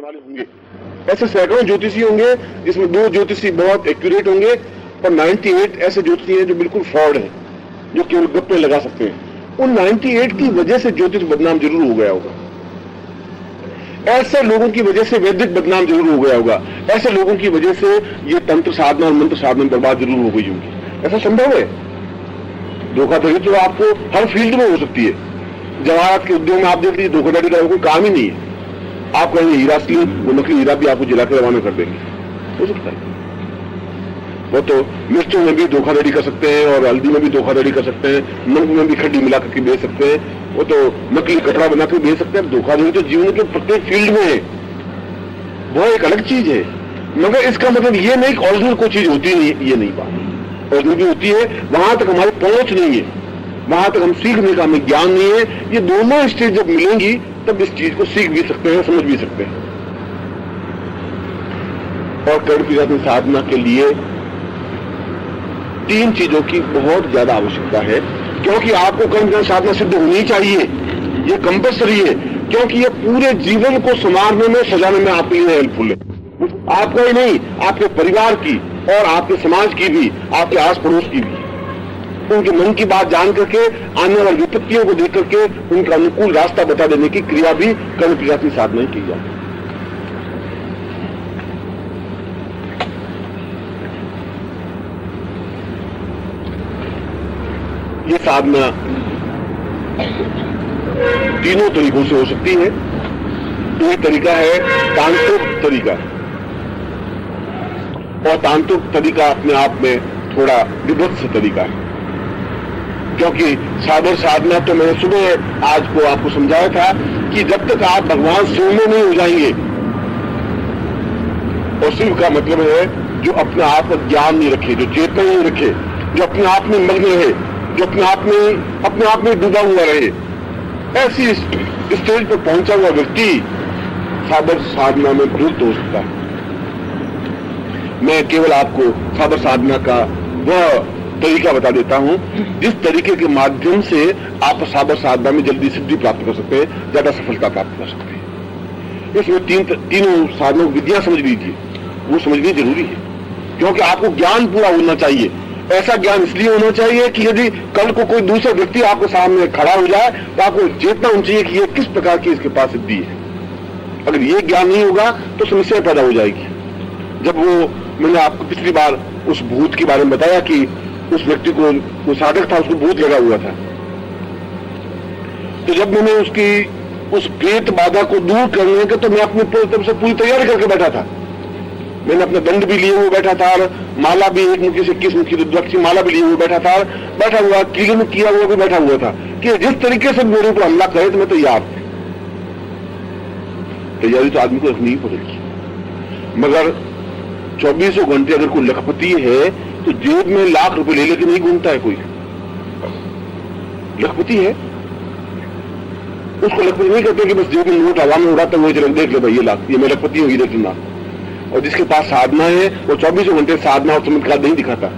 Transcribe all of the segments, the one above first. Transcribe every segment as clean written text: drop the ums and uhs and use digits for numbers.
वाले होंगे। ऐसे सैकड़ों ज्योतिषी होंगे जिसमें 2 ज्योतिषी बहुत एक्यूरेट होंगे और 98 ऐसे ज्योतिषी हैं जो बिल्कुल फ्रॉड हैं, जो केवल गप्पे लगा सकते हैं। उन 98 की वजह से ज्योतिष बदनाम जरूर हो गया होगा। ऐसे लोगों की वजह से वैदिक बदनाम जरूर हो गया होगा। ऐसे लोगों की वजह से ये तंत्र साधना और मंत्र साधना बर्बाद जरूर हो गई होगी। ऐसा संभव है। धोखाधड़ी तो आपको हर फील्ड में हो सकती है। जवाहरात के उद्योग में आप देख लीजिए, धोखाधड़ी का कोई काम ही नहीं है। आप कहेंगे हीरा असली, वो नकली हीरा भी आपको जिला के रवाना कर देंगे, हो सकता है। वो तो मिर्चों में भी धोखाधड़ी कर सकते हैं और हल्दी में भी धोखाधड़ी कर सकते हैं, नमक में भी खड्डी मिला करके बेच सकते हैं, वो तो नकली कपड़ा बना कर बेच सकते हैं। धोखाधड़ी तो जीवन के प्रत्येक फील्ड में है, वो एक अलग चीज है। मगर इसका मतलब ये नहीं कि ओरिजिनल कोई चीज होती नहीं, ये नहीं बात। ओरिजिनल भी होती है, वहां तक हमारी पहुंच नहीं है, वहां तक हम सीखने का हमें ज्ञान नहीं है। ये दोनों स्टेज जब मिलेंगी तब इस चीज को सीख भी सकते हैं, समझ भी सकते हैं। और कर्ण साधना के लिए 3 चीजों की बहुत ज्यादा आवश्यकता है, क्योंकि आपको कर्ण साधना सिद्ध होनी चाहिए, ये कंपल्सरी है, क्योंकि ये पूरे जीवन को संवारने में, सजाने में आपके लिए हेल्पफुल है। आपका ही नहीं, आपके परिवार की और आपके समाज की भी, आपके आस पड़ोस की भी। उनके मन की बात जान करके, आने वाली विपत्तियों को देख करके उनका अनुकूल रास्ता बता देने की क्रिया भी कर्ण साधना ही की जाती है। ये साधना 3 तरीकों से हो सकती है। एक तरीका है तांत्रिक तरीका, और तांत्रिक तरीका अपने आप में थोड़ा विभत्स तरीका है, क्योंकि साबर साधना तो मैंने सुबह आज को आपको समझाया था कि जब तक आप भगवान शिव में नहीं हो जाएंगे, और शिव का मतलब है जो अपने आप का ज्ञान नहीं रखे, जो चेतना नहीं रखे, जो अपने आप में मग्न रहे, जो अपने आप में डूबा हुआ रहे, ऐसी स्टेज पर पहुंचा हुआ व्यक्ति साबर साधना में प्रयुक्त हो सकता है। मैं केवल आपको साबर साधना का वह तरीका बता देता हूं जिस तरीके के माध्यम से आप साबर साधना में जल्दी सिद्धि प्राप्त कर सकते हैं, ज्यादा सफलता प्राप्त कर सकते हैं। इसमें तीनों साधनों विद्या समझ लीजिए, वो समझनी जरूरी है, क्योंकि आपको ज्ञान पूरा होना चाहिए। ऐसा ज्ञान इसलिए होना चाहिए कि यदि कल को कोई दूसरा व्यक्ति आपके सामने खड़ा हो जाए तो आपको चेतना होनी चाहिए कि ये किस प्रकार की इसके पास सिद्धि है। अगर ये ज्ञान नहीं होगा तो समस्या पैदा हो जाएगी। जब वो, मैंने आपको पिछली बार उस भूत के बारे में बताया कि उस व्यक्ति को, वो साधक था, उसको भूत लगा हुआ था, तो जब मैंने उस प्रेत बाधा को दूर करने के, तो मैं अपनी तरफ से पूरी तैयारी करके बैठा था। मैंने अपने दंड भी लिए हुए बैठा था, और माला भी 1 मुखी से 21 मुखी रुद्राक्ष की माला भी लिए हुए बैठा था, बैठा हुआ कीले में किया हुआ भी बैठा हुआ था कि जिस तरीके से मेरे ऊपर हमला करे तो मैं तैयार था। तैयारी तो आदमी को रखनी ही पड़ेगी। मगर 24 घंटे अगर कोई लखपति है तो जेब में लाख रुपए ले लेके नहीं घूमता है। कोई लखपति है, उसको लखपति नहीं कहते कि बस जेब में नोट हवा में उड़ाता हुआ चलो देख ले भाई ये लाख, ये मैं लखपति होगी देख लेना। और जिसके पास साधना है वो 24 घंटे साधना और चमत्कार नहीं दिखाता।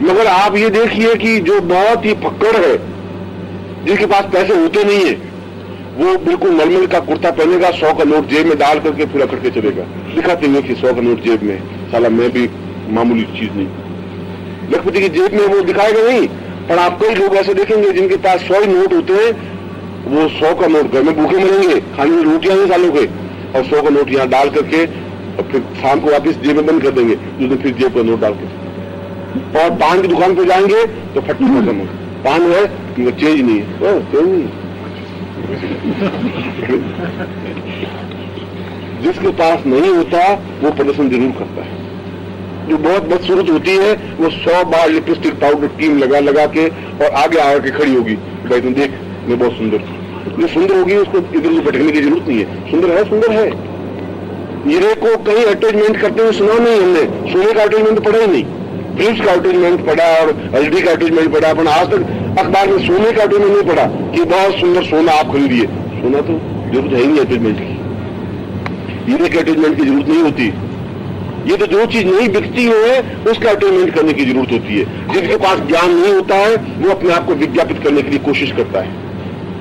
मगर आप ये देखिए कि जो बहुत ही फक्कड़ है, जिसके पास पैसे होते नहीं है, वो बिल्कुल मलमल का कुर्ता पहनेगा, 100 का नोट जेब में डाल करके पूरा करके चलेगा, दिखाते हुए कि 100 का नोट जेब में, साला मैं भी मामूली चीज नहीं। लखपति की जेब में वो दिखाएगा नहीं, पर आप कई लोग ऐसे देखेंगे जिनके पास 100 नोट होते हैं, वो 100 का नोट घर में भूखे मरेंगे, खाने में रोटियां नहीं सालों के, और 100 का नोट यहाँ डाल करके और फिर शाम को वापिस जेब में बंद कर देंगे, उस दिन फिर जेब का नोट डाल के। और पान की दुकान पर जाएंगे तो फट्टू खत्म, पान है कि चेंज नहीं है, चेंज नहीं। जिसके पास नहीं होता वो प्रदर्शन जरूर करता है। जो बहुत बदसूरत होती है वो 100 बार लिपस्टिक पाउडर क्रीम लगा लगा के और आगे आके खड़ी होगी, भाई तुम देख मैं बहुत सुंदर हूं। जो सुंदर होगी उसको इधर उधर भटकने की जरूरत नहीं है, सुंदर है सुंदर है। हीरे को कहीं अटैचमेंट करते हुए सुना नहीं हमने, सोने का अटैचमेंट पढ़ा ही नहीं, ब्रिज का अटैचमेंट पढ़ा और हल्दी का अटैचमेंट पढ़ा, पर आज तक अखबार में सोने का अटैचमेंट नहीं पढ़ा कि बहुत सुंदर सोना आप खरीदिए। सोना तो जरूरत है ही नहीं अटैचमेंट की, हीरे के अटैचमेंट की जरूरत नहीं होती। ये तो जो चीज नहीं बिकती है उसका अटैचमेंट करने की जरूरत होती है। जिसके पास ज्ञान नहीं होता है वो अपने आप को विज्ञापित करने के लिए कोशिश करता है।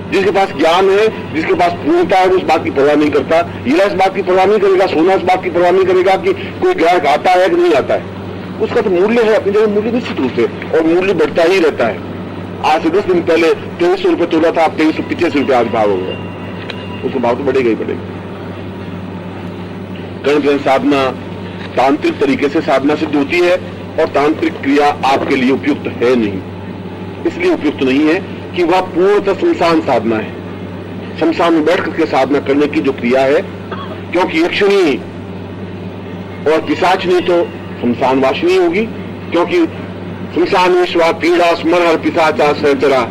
जिसके पास ज्ञान है, जिसके पास पूर्णता है, उस बात की परवाह नहीं करता। हीरा इस बात की परवाह नहीं करेगा, सोना इस बात की परवाह नहीं करेगा कि कोई ग्राहक आता है कि नहीं आता है। उसका तो मूल्य है, अपनी जगह मूल्य निश्चित रूप से, और मूल्य बढ़ता ही रहता है। आज से 10 दिन पहले 2300 रुपये तोला था, अब 2385 आज भाव हो गया, उसका भाव तो बढ़ेगा ही बढ़ेगा। कर्म साधना तांत्रिक तरीके से साधना सिद्ध होती है, और तांत्रिक क्रिया आपके लिए उपयुक्त है नहीं। इसलिए उपयुक्त नहीं है कि वह पूर्णतः शमशान साधना है, शमशान में बैठ करके साधना करने की जो क्रिया है, क्योंकि यक्षिणी और पिशाचनी तो शमशान वासिनी होगी, क्योंकि शमशान स्वा पीड़ा स्मरण पिशाचा सहचरा,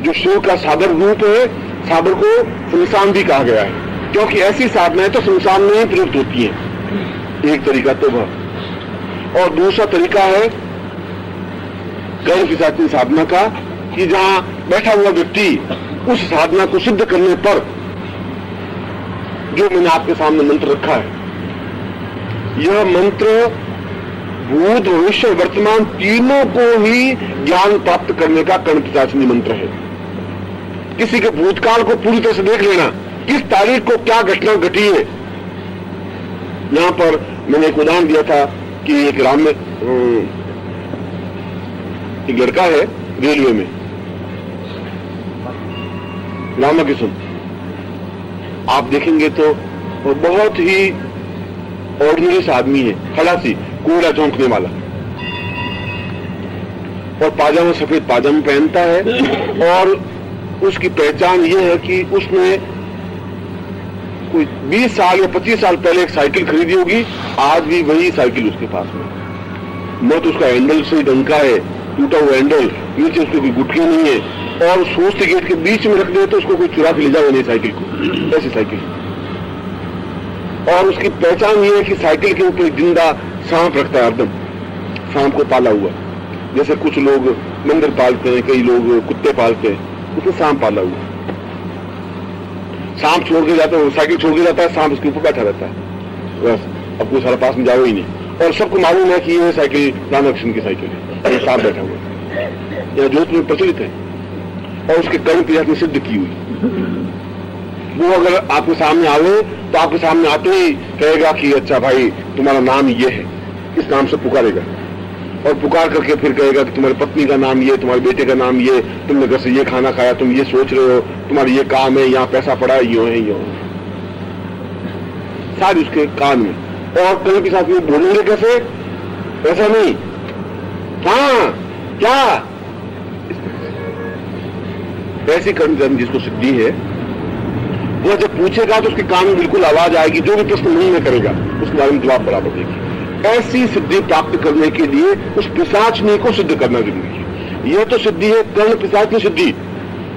जो शिव का सागर रूप है, सागर को शमशान भी कहा गया है, क्योंकि ऐसी साधनाएं तो शमशान में ही प्रयुक्त होती हैं। एक तरीका तो वह, और दूसरा तरीका है कर्म पिशाची साधना का, कि जहां बैठा हुआ व्यक्ति उस साधना को सिद्ध करने पर, जो मैंने आपके सामने मंत्र रखा है, यह मंत्र भूत भविष्य वर्तमान तीनों को ही ज्ञान प्राप्त करने का कर्म पिशाचिनी मंत्र है। किसी के भूतकाल को पूरी तरह से देख लेना, किस तारीख को क्या घटना घटी है। यहां पर मैंने एक उदाहरण दिया था कि एक राम में एक लड़का है रेलवे में, रामाकिशन, आप देखेंगे तो वो बहुत ही ऑर्डिनरी आदमी है, खलासी, कोयला चौंकने वाला, और पाजामा सफेद पाजामा पहनता है, और उसकी पहचान ये है कि उसने कोई 20 साल या 25 साल पहले एक साइकिल खरीदी होगी, आज भी वही साइकिल उसके पास में, न तो उसका हैंडल सही ढंग का है, टूटा हुआ हैंडल, नीचे उसकी कोई गुटकी नहीं है, और सोचते गेट के बीच में रख दे तो उसको कोई चुरा के ले जाओ नहीं साइकिल को, ऐसी साइकिल। और उसकी पहचान ये है कि साइकिल के ऊपर जिंदा सांप रखता है, हरदम सांप को पाला हुआ, जैसे कुछ लोग मंदिर पालते हैं, कई लोग कुत्ते पालते हैं, उसमें सांप पाला हुआ, सांप छोड़ के जाता है, साइकिल छोड़ के जाता है, सांप उसके ऊपर बैठा रहता है, बस अब कोई सारा पास में जाओ ही नहीं, और सबको मालूम है कि ये साइकिल रामकृष्ण की साइकिल है, सांप बैठा हुआ है, यह जोधपुर में प्रचलित है, और उसके कर्म पिशाच ने सिद्ध की हुई। वो अगर आपके सामने आवे तो आपके सामने आते ही कहेगा कि अच्छा भाई तुम्हारा नाम ये है, इस नाम से पुकारेगा, और पुकार करके फिर कहेगा कि तुम्हारी पत्नी का नाम ये, तुम्हारे बेटे का नाम ये, तुमने घर से ये खाना खाया, तुम ये सोच रहे हो, तुम्हारी ये काम है, यहाँ पैसा पड़ा है, यूं है यूं, सारी उसके कान में। और कर्म के साथ में बोलेंगे कैसे, ऐसा नहीं, हाँ क्या, ऐसी कर्म जिसको सिद्धि है, वो जब पूछेगा तो उसके कान में बिल्कुल आवाज आएगी, जो भी प्रश्न नहीं में करेगा उसके बारे में जवाब बराबर देगी। ऐसी सिद्धि प्राप्त करने के लिए उस पिशाचनी को सिद्ध करना जरूरी है। यह तो सिद्धि है कर्ण पिशाचनी सिद्धि,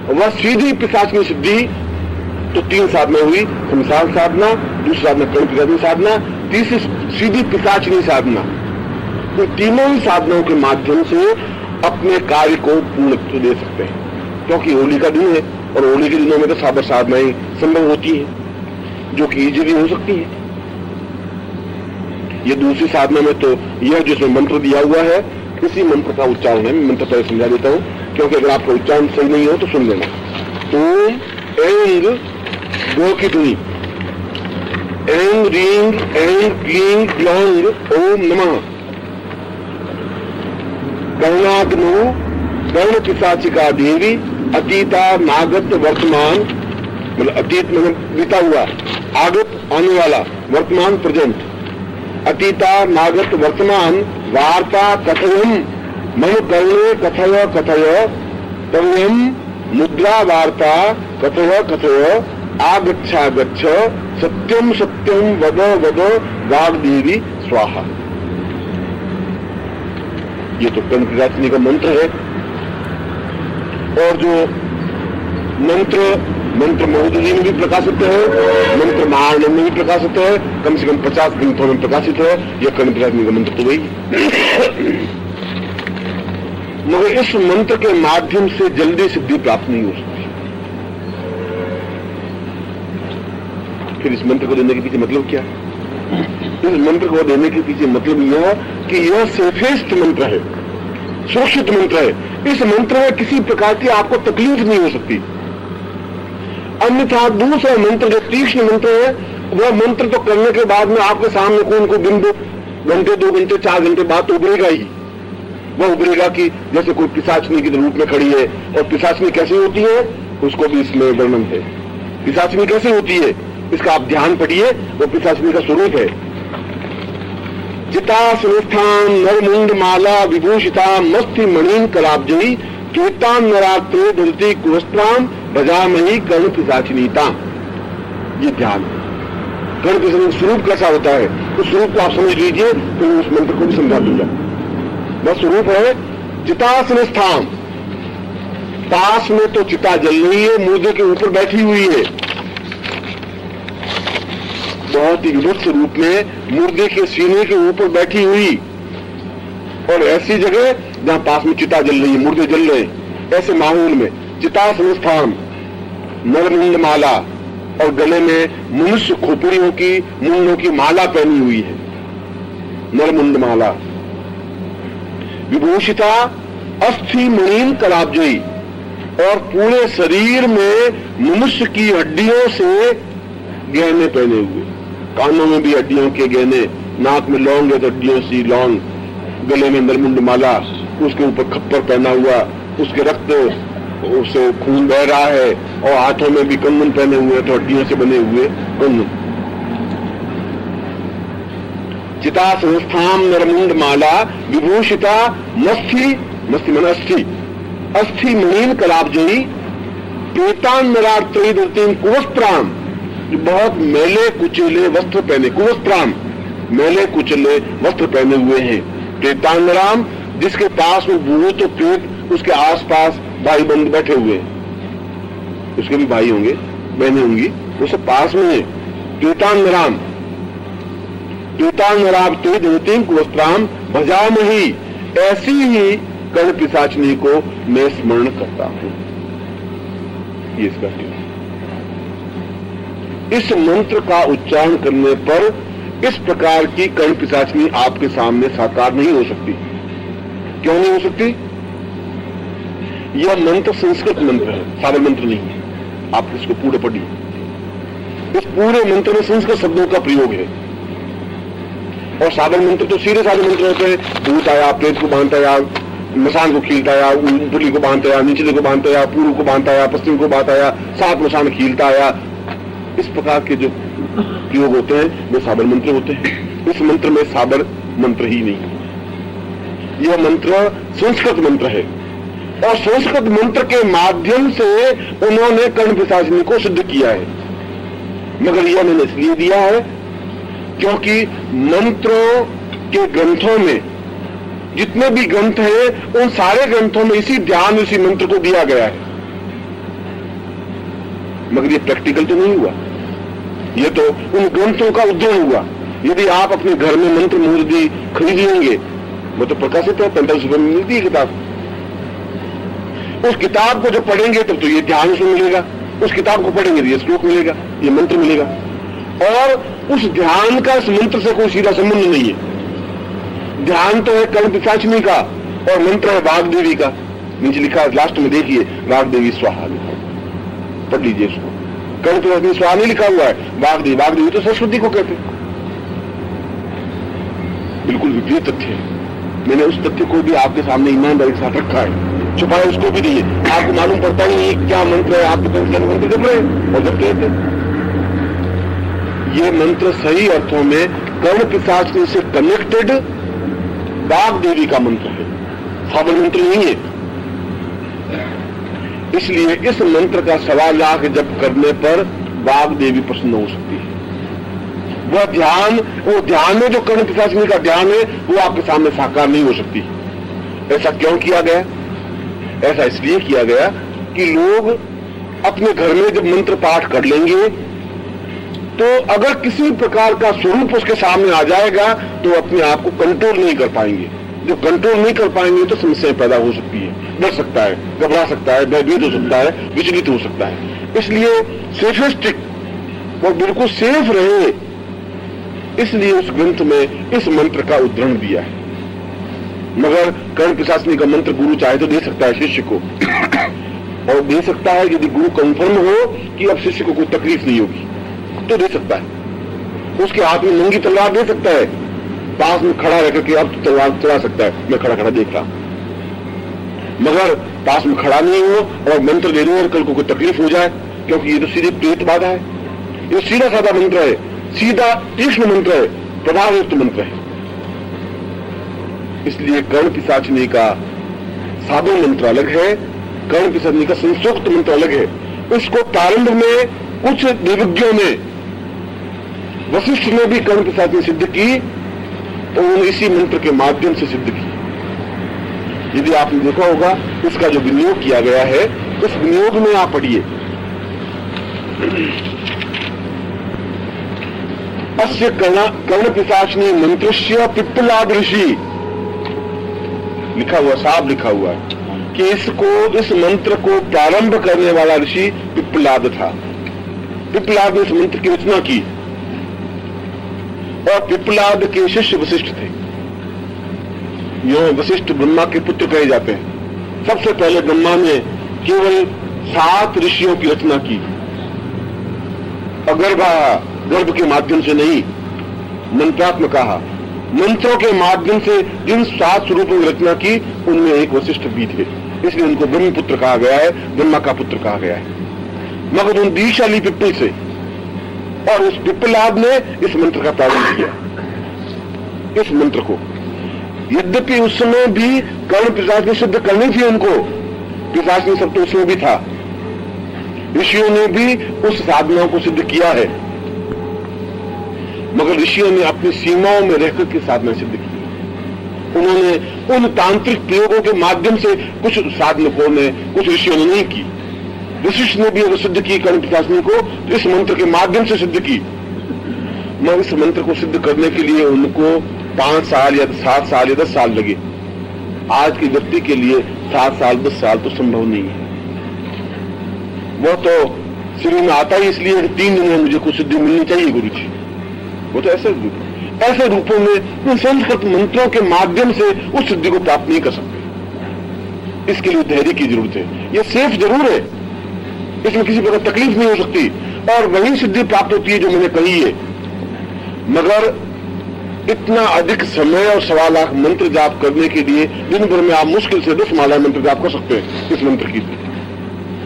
वह सीधी पिशाचनी सिद्धि। तो 3 साधना हुई, संसार साधना, दूसरी साधना कर्ण पिशाचनी साधना, तीसरी सीधी पिशाचनी साधना। तो तीनों ही साधनाओं के माध्यम से अपने कार्य को पूर्ण दे सकते हैं, क्योंकि होली का दिन है, और होली के दिनों में तो साबर साधनाएं संभव होती है, जो कि इजीली हो सकती है। ये दूसरी साधना में तो यह जिसमें मंत्र दिया हुआ है, इसी मंत्र का उच्चारण है। मैं मंत्र पहले समझा देता हूं, क्योंकि अगर आपका उच्चारण सही नहीं हो तो सुन लेना। ओम ऐंग गो की ध्वनि, ऐंग रींग ऐंग क्लींग क्लौंग ओम नमः। कर्णाग्नो कर्ण पिशाचिका देवी, अतीता नागत वर्तमान, मतलब अतीत में बीता हुआ, आगत आने वाला, वर्तमान प्रेजेंट, अतीता नागत वर्तमान, वार्ता कथयम मम कर्णे कथय कथय, तव्यम मुद्रा वार्ता कथय कथय, आगच्छा गच्छ, सत्यम सत्यम वद वद, वाग्देवी स्वाहा। ये तो कर्ण पिशाचिनी का मंत्र है। और जो मंत्र महोदय में भी प्रकाशित है, मंत्र महानंद में भी प्रकाशित है, कम से कम 50 ग्रंथों में प्रकाशित है। यह कर्ण पिशाचिनी का मंत्र तो वही मगर इस मंत्र के माध्यम से जल्दी सिद्धि प्राप्त नहीं हो सकती। फिर इस मंत्र को देने के पीछे मतलब क्या? इस मंत्र को देने के पीछे मतलब यह कि यह सेफेस्ट मंत्र है, सुरक्षित मंत्र है। इस मंत्र में किसी प्रकार की आपको तकलीफ नहीं हो सकती। अन्यथा दूसरा मंत्र जो तीक्ष्ण मंत्र है, वह मंत्र तो करने के बाद में आपके सामने कौन को दिन 2 घंटे 2 घंटे 4 घंटे बाद तो उभरेगा ही। वह उभरेगा कि जैसे कोई पिशाचनी के रूप में खड़ी है, और पिशाचनी कैसे होती है उसको भी इसमें वर्णन है। पिशाचनी कैसे होती है इसका आप ध्यान पढ़िए, वो पिशाचनी का स्वरूप है। चिता संस्थान नरमुंड माला विभूषिता मस्थि मणिन कलाब्जयी कीर्तान नरात्रे धरती कुवस्त्राम भजामही कर्ण पिशाचिनीता। ये ध्यान कर्ण पिशाचिनी स्वरूप कैसा होता है, उस स्वरूप को आप समझ लीजिए, तो उस मंत्र को भी समझा दूंगा। वह स्वरूप है चिता संस्थान, पास में तो चिता जल रही है, मुर्दे के ऊपर बैठी हुई है, बहुत ही विभत्स रूप में मुर्दे के सीने के ऊपर बैठी हुई, और ऐसी जगह जहां पास में चिता जल रही है, मुर्दे जल रहे हैं, ऐसे माहौल में चिता संस्थान नरमुंड माला, और गले में मनुष्य खोपड़ियों की मुंडों की माला पहनी हुई है, नरमुंड माला विभूषिता अस्थि मणिन कलाब्जयी, और पूरे शरीर में मनुष्य की हड्डियों से गहने पहने हुए, कानों में भी हड्डियों के गहने, नाक में लौंग है तो हड्डियों सी लौंग, गले में नरमुंड माला, उसके ऊपर खप्पर पहना हुआ, उसके रक्त उससे खून बह रहा है, और हाथों में भी कंगन पहने हुए तो हड्डियों से बने हुए कंगन। चिता संस्थान नरमुंड माला विभूषिता मस्थि, मस्थि मन अस्थि, अस्थि मणिन कलाब्जयी पेतान नरार्त्री धरतीन कुवस्त्राम, बहुत मेले कुचले वस्त्र पहने, कुवस्त्राम मेले कुचले वस्त्र पहने हुए हैं। पेतान नराम, जिसके पास में भूत और प्रेत उसके आसपास भाई बंद बैठे हुए हैं, उसके भी भाई होंगे बहनें होंगी, वो सब पास में है। पेतान नराम, पेतान नराम ते धरतीन कुवस्त्राम भजामही, ऐसी ही कर्ण पिशाचिनी को मैं स्मरण करता हूं। ये इसका है। इस मंत्र का उच्चारण करने पर इस प्रकार की कर्ण पिशाचिनी आपके सामने साकार नहीं हो सकती। क्यों नहीं हो सकती? यह मंत्र संस्कृत मंत्र है, साबर मंत्र नहीं है। आप इसको पूरे पढ़िए। इस पूरे मंत्र में संस्कृत शब्दों का प्रयोग है, और साबर मंत्र तो सीधे सारे मंत्र होते हैं। भूत आया, प्रेत को बांधता आया, मसान को खीलता आया, ऊपरी को बांधता आया, निचले को बांधता आया, पूर्व को बांधता आया, पश्चिम को बांधता आया, 7 मसान खीलता आया। इस प्रकार के जो प्रयोग होते हैं वे साबर मंत्र होते हैं। इस मंत्र में साबर मंत्र ही नहीं है। यह मंत्र संस्कृत मंत्र है, और संस्कृत मंत्र के माध्यम से उन्होंने कर्ण पिशाचिनी को सिद्ध किया है। मगर यह मैंने इसलिए दिया है क्योंकि मंत्रों के ग्रंथों में, जितने भी ग्रंथ हैं, उन सारे ग्रंथों में इसी ध्यान, इसी मंत्र को दिया गया है। मगर ये प्रैक्टिकल तो नहीं हुआ, ये तो उन ग्रंथों का उद्यम हुआ। यदि आप अपने घर में मंत्र मूर्ति खरीद लेंगे, वो तो प्रकाशित है, 45 रुपए में मिलती है किताब। उस किताब को जब पढ़ेंगे तब तो ये ध्यान उसमें मिलेगा, उस किताब को पढ़ेंगे तो ये श्लोक मिलेगा, ये मंत्र मिलेगा, और उस ध्यान का इस मंत्र से कोई सीधा संबंध नहीं है। ध्यान तो है कर्ण पिशाचिनी का, और मंत्र है वाग्देवी का। नीचे लिखा है, लास्ट में देखिए, वाग्देवी स्वाहा लिखा, पढ़ लीजिए इसको। कर्ण पिशाचिनी स्वाहा नहीं लिखा हुआ है, वाग्देवी, वाग्देवी तो सरस्वती को कहते हैं। बिल्कुल विपरीत तथ्य है। मैंने उस तथ्य को भी आपके सामने ईमानदारी के साथ रखा है, छुपाया उसको भी नहीं है। आपको मालूम पड़ता ही नहीं क्या मंत्र है, आप तो मंत्र जप रहे और जब कहते। ये मंत्र सही अर्थों में कर्ण पिशाचिनी से कनेक्टेड वाग्देवी का मंत्र है, साबर मंत्र नहीं है। इसलिए इस मंत्र का 1.25 लाख जप करने पर वाग्देवी प्रसन्न हो सकती है। वो ध्यान में जो कर्ण पिशाचिनी का ध्यान है, वो आपके सामने साकार नहीं हो सकती। ऐसा क्यों किया गया? ऐसा इसलिए किया गया कि लोग अपने घर में जब मंत्र पाठ कर लेंगे, तो अगर किसी प्रकार का स्वरूप उसके सामने आ जाएगा तो अपने आप को कंट्रोल नहीं कर पाएंगे। जो कंट्रोल नहीं कर पाएंगे तो समस्या पैदा हो सकती है, डर सकता है, घबरा सकता है, भयभीत हो सकता है, विचलित हो सकता है। इसलिए सेफेस्टिक, वो बिल्कुल सेफ रहे, इसलिए उस ग्रंथ में इस मंत्र का उद्धरण दिया है। मगर कर्ण पिशाचिनी का मंत्र गुरु चाहे तो दे सकता है शिष्य को, और दे सकता है यदि गुरु कंफर्म हो कि अब शिष्य को कोई तकलीफ नहीं होगी तो दे सकता है। उसके हाथ में नंगी तलवार दे सकता है, पास में खड़ा रहकर के अब तलवार चला सकता है, मैं खड़ा खड़ा देख रहा। मगर पास में खड़ा नहीं हो और मंत्र दे रहे हैं कल को कोई तकलीफ हो जाए, क्योंकि ये तो सीधे प्रेत बाधा है, ये सीधा साधा मंत्र है, सीधा तीक्ष्ण मंत्र है, प्रभावयुक्त मंत्र है। इसलिए कर्ण पिशाचिनी का साधु मंत्र अलग है, कर्ण पिशाचिनी का संसूक्त मंत्र अलग है। इसको प्रारंभ में कुछ देवज्ञों ने, वशिष्ठ ने भी कर्ण पिशाचिनी सिद्ध की तो उन्होंने इसी मंत्र के माध्यम से सिद्ध की। यदि आपने देखा होगा इसका जो विनियोग किया गया है, उस विनियोग में आप पढ़िए, अस्य कर्ण पिशाचिनी मंत्रस्य पिप्पलाद ऋषि लिखा हुआ, साफ लिखा हुआ है कि इस मंत्र को प्रारंभ करने वाला ऋषि पिप्पलाद था। पिप्पलाद ने इस मंत्र की रचना की और पिप्पलाद के शिष्य वशिष्ठ थे। यो वशिष्ठ ब्रह्मा के पुत्र कहे जाते हैं। सबसे पहले ब्रह्मा ने केवल 7 ऋषियों की रचना की, गर्भ के माध्यम से नहीं, मंत्रात्मक कहा, मंत्रों के माध्यम से जिन 7 स्वरूपों की रचना की उनमें एक वशिष्ठ भी थे, इसलिए उनको ब्रह्मपुत्र कहा गया है, ब्रह्मा का पुत्र कहा गया है। मगर उन दीक्षाली पिप्पल से, और उस पिप्पलाद ने इस मंत्र का प्रारंभ किया। इस मंत्र को यद्यपि उस समय भी कर्ण पिशाचिनी सिद्ध करनी थी उनको, पिशाचिनी सब तो उसमें भी था, ऋषियों ने भी उस साधना को सिद्ध किया है, मगर ऋषियों ने अपनी सीमाओं में रहकर के साधना सिद्ध की। उन्होंने उन तांत्रिक प्रयोगों के माध्यम से कुछ साधकों ने, कुछ ऋषियों ने नहीं की। वशिष्ठ ने भी अगर सिद्ध की कर्ण पिशाचिनी को तो इस मंत्र के माध्यम से सिद्ध की, मगर इस मंत्र को सिद्ध करने के लिए उनको 5 साल या 7 साल या 10 साल लगे। आज के व्यक्ति के लिए 7 साल 10 साल तो संभव नहीं है। वो तो शरीर में आता ही इसलिए 3 दिन में मुझे कुछ सिद्धि मिलनी चाहिए गुरु जी, वो तो ऐसे रूपों में उन संस्कृत मंत्रों के माध्यम से उस सिद्धि को प्राप्त नहीं कर सकते। इसके लिए धैर्य की जरूरत है। ये सेफ जरूर है, इसमें किसी प्रकार तकलीफ नहीं हो सकती और वही सिद्धि प्राप्त होती है जो मैंने कही है, मगर इतना अधिक समय और 1.25 लाख मंत्र जाप करने के लिए दिन भर में आप मुश्किल से 10 माला मंत्र जाप कर सकते हैं। इस मंत्र की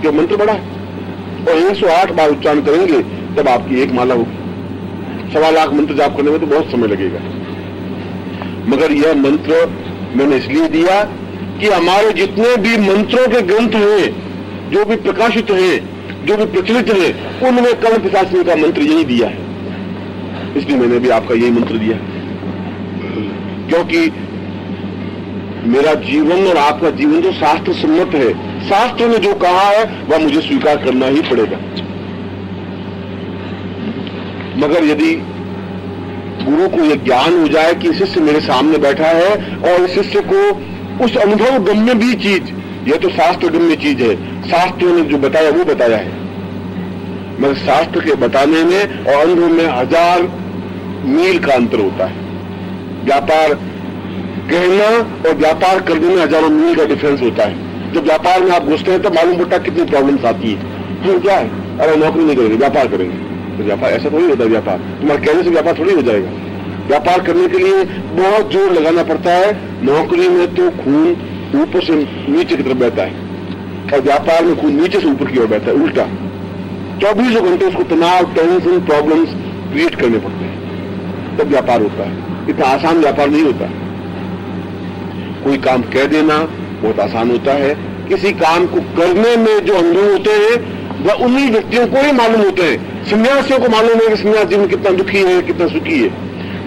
जो मंत्र बड़ा है और 108 बार उच्चारण करेंगे तब आपकी 1 माला होगी। 1.25 लाख मंत्र जाप करने में तो बहुत समय लगेगा, मगर यह मंत्र मैंने इसलिए दिया कि हमारे जितने भी मंत्रों के ग्रंथ हैं, जो भी प्रकाशित हैं, जो भी प्रचलित हैं, उनमें कर्ण पिशाचिनी का मंत्र यही दिया है, इसलिए मैंने भी आपका यही मंत्र दिया। क्योंकि मेरा जीवन और आपका जीवन तो शास्त्र सम्मत है, शास्त्र ने जो कहा है वह मुझे स्वीकार करना ही पड़ेगा। मगर यदि गुरु को यह ज्ञान हो जाए कि शिष्य मेरे सामने बैठा है और शिष्य को उस अनुभव गम्य भी चीज, यह तो शास्त्र गम्य चीज है, शास्त्रों ने जो बताया वो बताया है, मगर शास्त्र के बताने में और अनुभव में 1000 मील का अंतर होता है। व्यापार कहना और व्यापार करने में हजारों मील का डिफरेंस होता है। जब व्यापार में आप घुसते हैं तो मालूम पड़ता है कितनी प्रॉब्लम्स आती है। तो क्या है, अरे नौकरी नहीं करेंगे, व्यापार करेंगे, तो व्यापार ऐसा थोड़ी होता है। व्यापार तुम्हारे कहने से व्यापार थोड़ी हो जाएगा। व्यापार करने के लिए बहुत जोर लगाना पड़ता है। नौकरी में तो खून ऊपर से नीचे की तरफ बहता है और व्यापार में खून नीचे से ऊपर की ओर बहता है, उल्टा। 24 घंटे उसको तनाव, टेंशन, प्रॉब्लम्स क्रिएट करने पड़ते हैं, तब व्यापार होता है। इतना आसान व्यापार नहीं होता। कोई काम कह देना बहुत आसान होता है, किसी काम को करने में जो अनुभव होते हैं वह उन्हीं व्यक्तियों को ही मालूम होते हैं। सन्यासियों को मालूम है कि सन्यास जीवन कितना दुखी है, कितना सुखी है।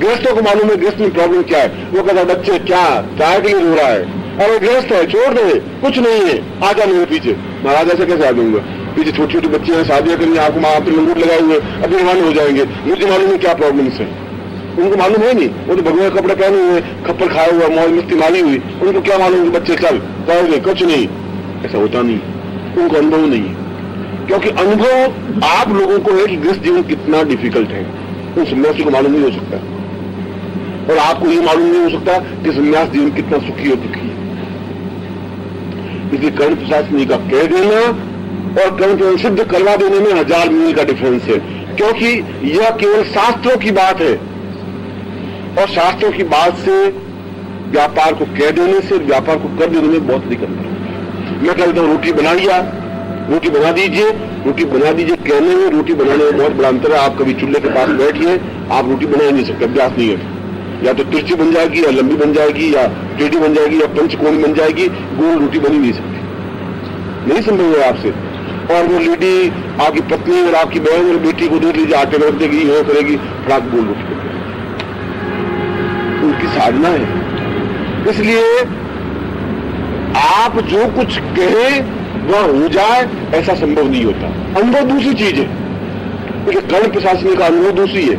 गृहस्थों को मालूम है गृहस्थ में प्रॉब्लम क्या है। वो कहता है बच्चे क्या चाय के लिए रो रहा है, और गृहस्थ है छोड़ दे, कुछ नहीं है, आजा मेरे पीछे। महाराज ऐसे कैसे आ जाऊंगा, पीछे छोटी छोटी बच्चियां शादियां करनी, आपको वहां पर लंगूट लगाए हुए अभी रवाना हो जाएंगे, मुझे मालूम है क्या प्रॉब्लम्स है। उनको मालूम है नहीं, वो तो भगवान कपड़े पहने हुए, खप्पर खाया हुआ, मौज मस्ती मारी हुई, उनको क्या मालूम कि बच्चे चल कहोगे, कुछ नहीं। ऐसा होता नहीं, उनको अनुभव नहीं है। क्योंकि अनुभव आप लोगों को है कि गृहस्थ जीवन कितना डिफिकल्ट है, उन सन्यासी को मालूम नहीं हो सकता। और आपको ये मालूम नहीं हो सकता कि संन्यास जीवन कितना सुखी और दुखी है। इसलिए कर्ण पिशाचिनी का कह देना और कर्ण सिद्ध करवा देने में 1000 मील का डिफरेंस है, क्योंकि यह केवल शास्त्रों की बात है और शास्त्रों की बात से व्यापार को कह देने से व्यापार को कर देने में बहुत अधिक अंतर है। मैं कहता हूं रोटी बनाइए, रोटी बना दीजिए, रोटी बना दीजिए कहने में रोटी बनाने में बहुत बड़ा अंतर है। आप कभी चूल्हे के पास बैठिए, आप रोटी बना ही नहीं सकते, अभ्यास नहीं है। या तो तिरछी बन जाएगी या लंबी बन जाएगी या टेढ़ी बन जाएगी या पंचकोण बन जाएगी, गोल रोटी बनी नहीं सकती, नहीं संभव है आपसे। और वो लेडी आपकी पत्नी और आपकी बहन और बेटी को देख लीजिए, आटे में रख देगी, यह करेगी, फटाक बोल रोटी करेगी, उनकी साधना है। इसलिए आप जो कुछ कहें वह हो जाए ऐसा संभव नहीं होता। अनुभव दूसरी चीज है, क्योंकि कर्ण पिशाचिनी का अनुभव दूसरी है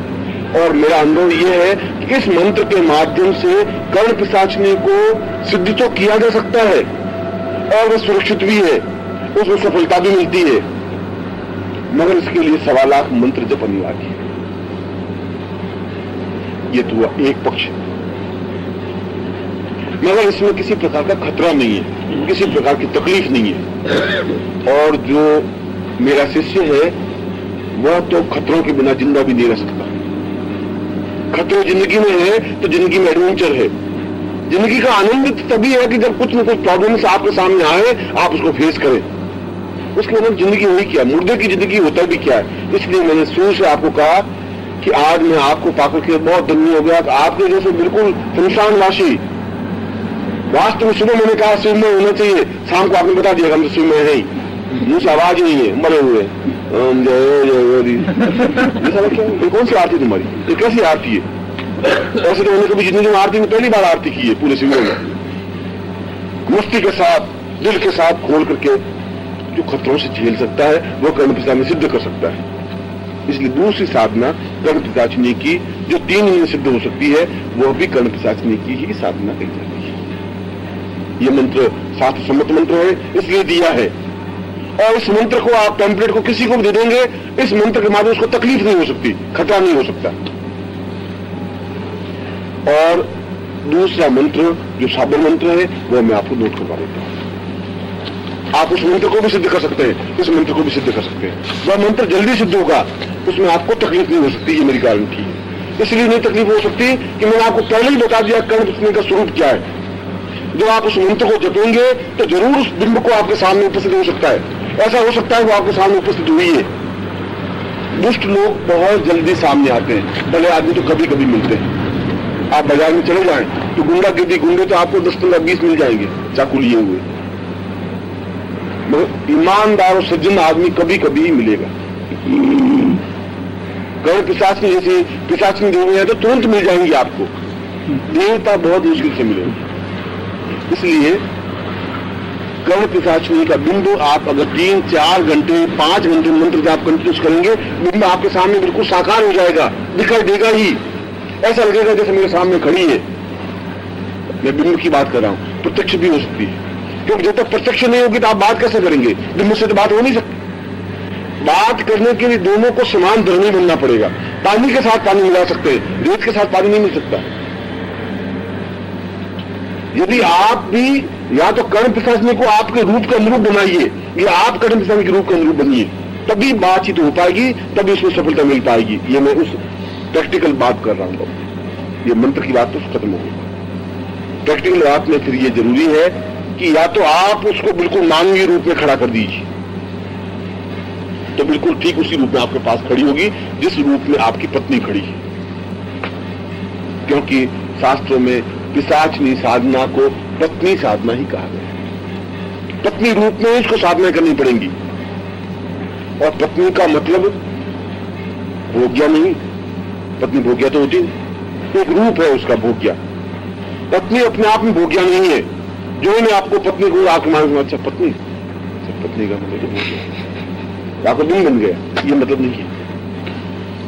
और मेरा अनुभव यह है कि इस मंत्र के माध्यम से कर्ण पिशाचिनी को सिद्ध तो किया जा सकता है और वह सुरक्षित भी है, उसमें सफलता भी मिलती है, मगर इसके लिए 1.25 लाख मंत्र जप अनिवार्य है। यह तो हुआ एक पक्ष, मगर इसमें किसी प्रकार का खतरा नहीं है, किसी प्रकार की तकलीफ नहीं है। और जो मेरा शिष्य है वह तो खतरों के बिना जिंदा भी नहीं रह सकता। खतरे जिंदगी में है तो जिंदगी में एडवेंचर है। जिंदगी का आनंद तभी है कि जब कुछ न कुछ प्रॉब्लम्स आपके सामने आए, आप उसको फेस करें। उसके बाद जिंदगी हुई क्या, मुर्दे की जिंदगी होता भी क्या है। इसलिए मैंने शुरू से आपको कहा कि आज मैं आपको पाकर के बहुत धन्य हो गया। आपके जैसे बिल्कुल शमशानवासी, वास्तव में सुबह मैंने कहा शिव में होना चाहिए, शाम को आपने बता दिया हम तो शिव में है ही, मुंह से आवाज नहीं है, मरे हुए। ये कौन सी आरती तुम्हारी, ये कैसी आरती है? ऐसे तो मैंने कभी जिंदगी में आरती में पहली बार आरती की है पूरे शिविरों में। मस्ती के साथ, दिल के साथ खोल करके जो खतरों से झेल सकता है वो कर्ण पिशाचिनी सिद्ध कर सकता है। इसलिए दूसरी साधना कर्ण पिशाचिनी की जो 3 दिन सिद्ध हो सकती है, वह भी कर्ण पिशाचिनी की ही साधना कही जाती है। ये मंत्र शास्त्र सम्मत मंत्र है, इसलिए दिया है। और इस मंत्र को आप टेम्पलेट को किसी को भी दे देंगे, इस मंत्र के माध्यम उसको तकलीफ नहीं हो सकती, खतरा नहीं हो सकता। और दूसरा मंत्र जो साबर मंत्र है वह मैं आपको नोट करवा देता हूं। आप उस मंत्र को भी सिद्ध कर सकते हैं, इस मंत्र को भी सिद्ध कर सकते हैं। वह मंत्र जल्दी सिद्ध होगा, उसमें आपको तकलीफ नहीं हो सकती, ये मेरी गारंटी है। इसलिए नहीं तकलीफ हो सकती कि मैंने आपको पहले ही बता दिया कर्ण पिशाचिनी का स्वरूप क्या है। जब आप उस मंत्र को जपेंगे तो जरूर उस बिंब को आपके सामने उपस्थित हो सकता है। ऐसा हो सकता है वो आपके सामने उपस्थित हुई है। दुष्ट लोग बहुत जल्दी सामने आते हैं, भले आदमी तो कभी कभी मिलते हैं। आप बाजार में चले जाएं तो गुंडागिर्दी गुंडे तो आपको 10, 15, 20 मिल जाएंगे चाकू लिए हुए, मगर ईमानदार और सज्जन आदमी कभी कभी ही मिलेगा। कर्ण पिशाचिनी जैसे पिशाचिनी देवी है तो तुरंत मिल जाएंगे आपको, देवता बहुत मुश्किल से मिलेंगे। इसलिए कर्ण पिशाचिनी का बिंब आप अगर 3, 4 घंटे 5 घंटे मंत्र जाप कंटिन्यूस करेंगे, बिंब आपके सामने बिल्कुल साकार हो जाएगा, दिखाई देगा ही। ऐसा लगेगा जैसे मेरे सामने खड़ी है। मैं बिंब की बात कर रहा हूं, प्रत्यक्ष भी हो सकती है, क्योंकि जब तक प्रत्यक्ष नहीं होगी तो आप बात कैसे करेंगे? बिंब से तो बात हो नहीं सकती। बात करने के लिए दोनों को समान धर्मी बनना पड़ेगा। पानी के साथ पानी मिला सकते हैं, रेत के साथ पानी नहीं मिल सकता। यदि आप भी या तो कर्ण पिशाचिनी को आपके रूप का अनुरूप बनाइए या आप कर्ण पिशाचिनी के रूप का अनुरूप बनिए, तभी बातचीत हो पाएगी, तभी उसमें सफलता मिल पाएगी। ये मैं उस प्रैक्टिकल बात कर रहा हूं। ये मंत्र की बात तो खत्म हो गई। प्रैक्टिकल बात में फिर ये जरूरी है कि या तो आप उसको बिल्कुल मानवीय रूप में खड़ा कर दीजिए, तो बिल्कुल ठीक उसी रूप में आपके पास खड़ी होगी जिस रूप में आपकी पत्नी खड़ी है। क्योंकि शास्त्रों में पिशाचिनी साधना को पत्नी साधना ही कहा गया है। पत्नी रूप में इसको साधना करनी पड़ेगी। और पत्नी का मतलब भोग्या नहीं, पत्नी भोग्या तो होती है, एक रूप है उसका भोग्या। पत्नी अपने आप में भोग्या नहीं है। जो मैं आपको पत्नी को आपके मान अच्छा पत्नी, पत्नी का मतलब तो भोग्या, आपका दिन बन गया, ये मतलब नहीं है।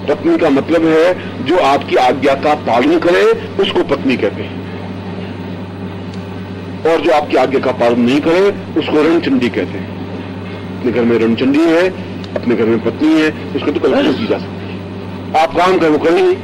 पत्नी का मतलब है जो आपकी आज्ञा का पालन करे उसको पत्नी कहते हैं, और जो आपकी आज्ञा का पालन नहीं करे उसको रणचंडी कहते हैं। अपने घर में रणचंडी है, अपने घर में पत्नी है, उसको तो कल्पना की जा सकती है। आप काम करें वो करें नहीं,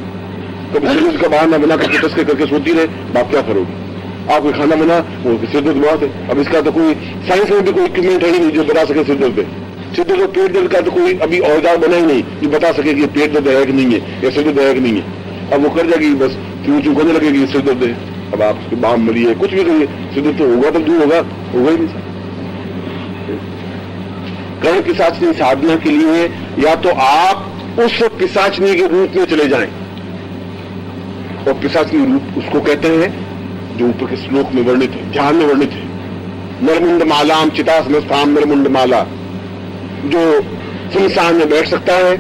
कभी सिर का बहाना बना करके टसके करके सोती रहे, बाप क्या करोगे? आपको खाना बना, वो सिर दर्द बहुत है। अब इसका तो कोई साइंस में भी कोई इक्विपमेंट है ही नहीं जो बता सके सिर दर्द है। सिर दर्द और पेट दर्द का तो कोई अभी औजार बना ही नहीं जो बता सके कि पेट दर्द है कि नहीं है या सिर दर्द है कि नहीं है। अब वो कर जाएगी, बस क्यों क्यों करने लगेगी सिर दर्द है। अब आप उसके बाम मरिए, कुछ भी करिए, सिर दर्द तो होगा तो दूर होगा ही नहीं। कर्ण पिशाचनी साधना के लिए या तो आप उस पिशाचनी के रूप में चले जाएं, और पिशाचनी रूप उसको कहते हैं जो ऊपर के श्लोक में वर्णित है, ध्यान में वर्णित है। नरमुंड मालाम चितासनस्थाम नरमुंड माला, जो शमशान में बैठ सकता है,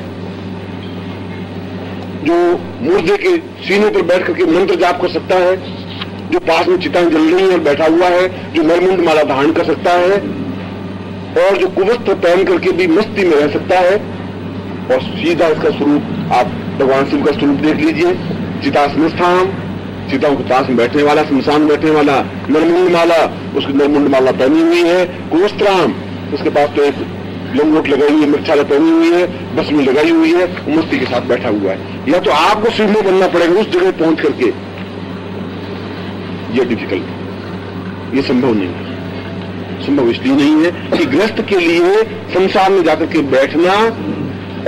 जो मुर्दे के सीने पर बैठ करके मंत्र जाप कर सकता है, जो पास में चिताएं जल रही हैं और बैठा हुआ है, जो नरमुंड माला धारण कर सकता है, और जो कुवस्त्र पहन करके भी मस्ती में रह सकता है। और सीधा इसका स्वरूप आप भगवान शिव का स्वरूप देख लीजिए, चितासनस्थान, चिताओं के पास में बैठने वाला, शमशान में बैठने वाला, नरमुंड माला, उसकी नरमुंड माला पहनी हुई है, कुवस्त्राम, उसके पास तो एक लंगोट लगाई हुई है, मच्छाला पहनी हुई है, बस में लगाई हुई है, मस्ती के साथ बैठा हुआ है। या तो आपको शिव में बनना पड़ेगा उस जगह पहुंच करके, यह डिफिकल्ट, ये संभव नहीं है। संभव इसलिए नहीं है कि गृहस्थ के लिए शमशान में जाकर के बैठना